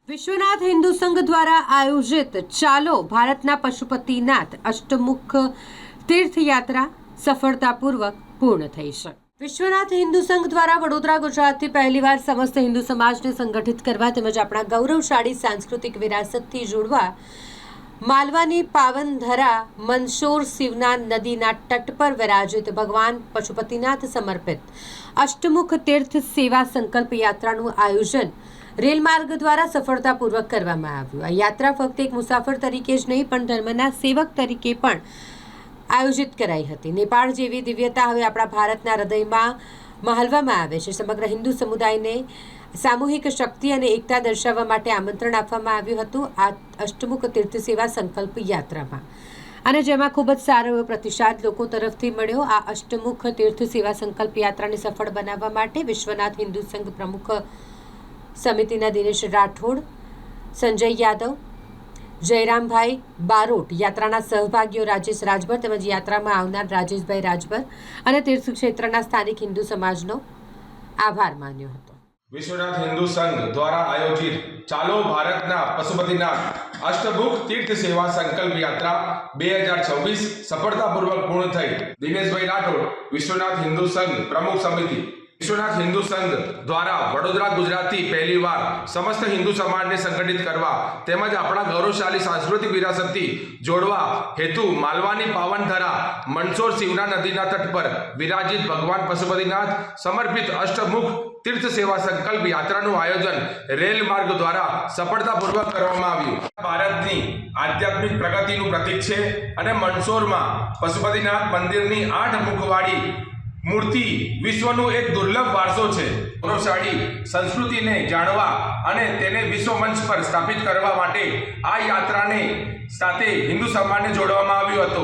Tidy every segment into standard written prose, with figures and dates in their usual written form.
विश्वनाथ हिंदू संघ द्वारा आयोजित चालो भारतना पशुपतिनाथ अष्टमुख तीर्थ यात्रा सफलतापूर्वक पूर्ण थई છે। विश्वनाथ हिंदू संघ द्वारा वडोदरा गुजरात पहलीवार समस्त हिंदू समाज ने संगठित करवा તેમજ આપણા ગૌરવશાળી सांस्कृतिक વિરાસતથી જોડવા માલવાની પાવન ધરા મંદસોર શિવના નદીના તટ પર વિરાજિત ભગવાન પશુપતિનાથ સમર્પિત અષ્ટમુખ તીર્થ સેવા સંકલ્પ યાત્રાનું આયોજન રેલ માર્ગ દ્વારા સફળતાપૂર્વક કરવામાં આવ્યું। આ યાત્રા ફક્ત એક મુસાફર તરીકે જ નહીં પણ ધર્મના સેવક તરીકે પણ આયોજિત કરાઈ હતી। નેપાળ જેવી દિવ્યતા હવે આપણા ભારતના હૃદયમાં મહાલવામાં આવે છે। સમગ્ર હિન્દુ સમુદાયને સામૂહિક શક્તિ અને એકતા દર્શાવવા માટે આમંત્રણ આપવામાં આવ્યું હતું આ અષ્ટમુખ તીર્થ સેવા સંકલ્પ યાત્રામાં, અને જેમાં ખૂબ જ સારો એવો પ્રતિસાદ લોકો તરફથી મળ્યો। આ અષ્ટમુખ તીર્થ સેવા સંકલ્પ યાત્રાને સફળ બનાવવા માટે વિશ્વનાથ હિન્દુ સંઘ પ્રમુખ સમિતિના દિનેશ રાઠોડ, સંજય યાદવ, જયરામભાઈ બારોટ, યાત્રાના સહભાગીઓ રાજેશ રાજભર તેમજ યાત્રામાં આવનાર રાજેશભાઈ રાજભર અને તીર્થ ક્ષેત્રના સ્થાનિક હિન્દુ સમાજનો આભાર માન્યો હતો। विश्वनाथ हिंदू संघ द्वारा आयोजित चालो भारतना पशुपतिनाथ अष्टमुख तीर्थ सेवा संकल्प यात्रा 2024 सफलतापूर्वक पूर्ण थई। दिनेशभाई राठोड, विश्वनाथ हिंदू संघ प्रमुख समिति, विश्वनाथ हिंदू संघ द्वारा वडोदरा गुजराती पहली बार समस्त हिंदू समाज ने संगठित करवा તેમજ આપણા ગૌરવશાળી सांस्कृतिक વિરાસતથી જોડવા હેતુ માલવાની પાવન ધરા મંદસોર શિવના નદીના તટ પર વિરાજિત ભગવાન પશુપતિનાથ સમર્પિત અષ્ટમુખ तीर्थ सेवा संकल्प यात्राનું આયોજન રેલ માર્ગ દ્વારા સફળતાપૂર્વક કરવામાં આવ્યું। ભારતની આધ્યાત્મિક પ્રગતિનું પ્રતીક છે અને મંદસોરમાં પશુપતિનાથ મંદિરની 8 મુખવાળી મૂર્તિ વિશ્વનો એક દુર્લભ વારસો છે। ગૌરવશાળી સંસ્કૃતિને જાણવા અને તેને વિશ્વ મંચ પર સ્થાપિત કરવા માટે આ યાત્રાને સાથે હિન્દુ સમાજને જોડવામાં આવ્યો હતો।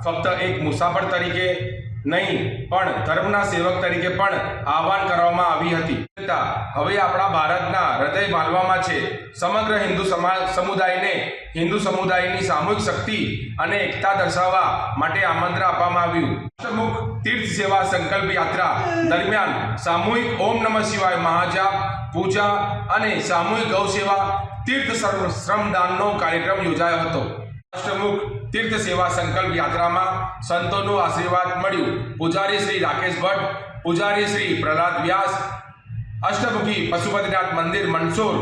ફક્ત એક મુસાફર તરીકે નહીં પણ ધર્મના સેવક તરીકે પણ આહ્વાન કરવામાં આવી હતી। હવે આપણા ભારતના હૃદય માલવામાં છે। સમગ્ર હિન્દુ સમુદાયને હિન્દુ સમુદાયની સામૂહિક શક્તિ અને એકતા દર્શાવવા માટે આમંત્રણ આપવામાં આવ્યું। અષ્ટમુખ तीर्थ सेवा संकल्प यात्रा दरमियान सामूहिक ओम नमः शिवाय महाजाप, पूजा અને સામૂહિક ગૌ સેવા तीर्थ श्रमदानનો કાર્યક્રમ યોજાયો હતો। અષ્ટમુખ तीर्थ सेवा संकल्प यात्राમાં સંતોનો આશીર્વાદ મળ્યું। પૂજારી શ્રી રાકેશ ભટ્ટ, પૂજારી શ્રી પ્રહલાદ વ્યાસ, અષ્ટમુખી પશુપતિનાથ મંદિર મંદસોર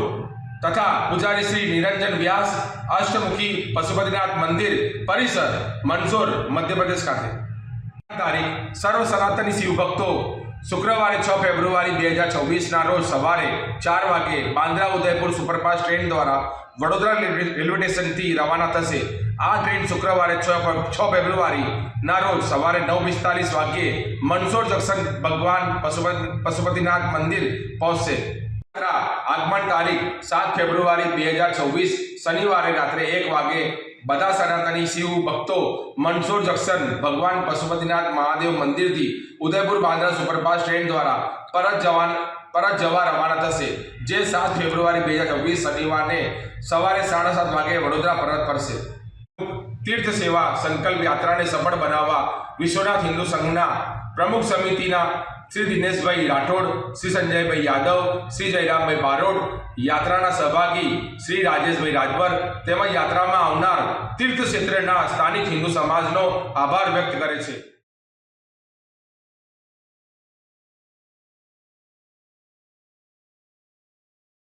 તથા પૂજારી શ્રી નિરંજન વ્યાસ, અષ્ટમુખી પશુપતિનાથ મંદિર પરિસર મંદસોર મધ્યપ્રદેશ ખાતે। તારીખ સર્વ સનાતની શિવ ભક્તો શુક્રવારે 6 ફેબ્રુઆરી 2024 ના રોજ સવારે 4 વાગે બાંદ્રા ઉદયપુર સુપરફાસ્ટ ટ્રેન દ્વારા વડોદરા રેલવે સ્ટેશનથી રવાના થશે। આ ટ્રેન શુક્રવારે 6 ફેબ્રુઆરી ના રોજ સવારે 9:45 વાગ્યે મંદસોર જંકશન ભગવાન પશુપતિનાથ મંદિર પહોંચશે। આગમન તારીખ 7 ફેબ્રુઆરી 2024 શનિવારે રાત્રે 1 વાગે બધા સનાતની શિવ ભક્તો મંદસોર જંકશન ભગવાન પશુપતિનાથ મહાદેવ મંદિરથી ઉદયપુર બાંદ્રા સુપરફાસ્ટ ટ્રેન દ્વારા પરત જવા રવાના થશે, જે 7 ફેબ્રુઆરી 2024 શનિવારને સવારે 7:30 વાગે વડોદરા પરત ફરશે। तीर्थ सेवा संकल्प यात्रा ने सफल बनावा विश्वनाथ हिंदू संघना प्रमुख समितिना श्री दिनेशभाई राठोड, श्री संजयभाई यादव, श्री जयरामभाई बारोट, यात्राना सहभागी श्री राजेशभाई राजभर तेमज यात्रा में आवनार तीर्थ क्षेत्रना स्थानिक हिंदू समाजनो आभार व्यक्त करे छे।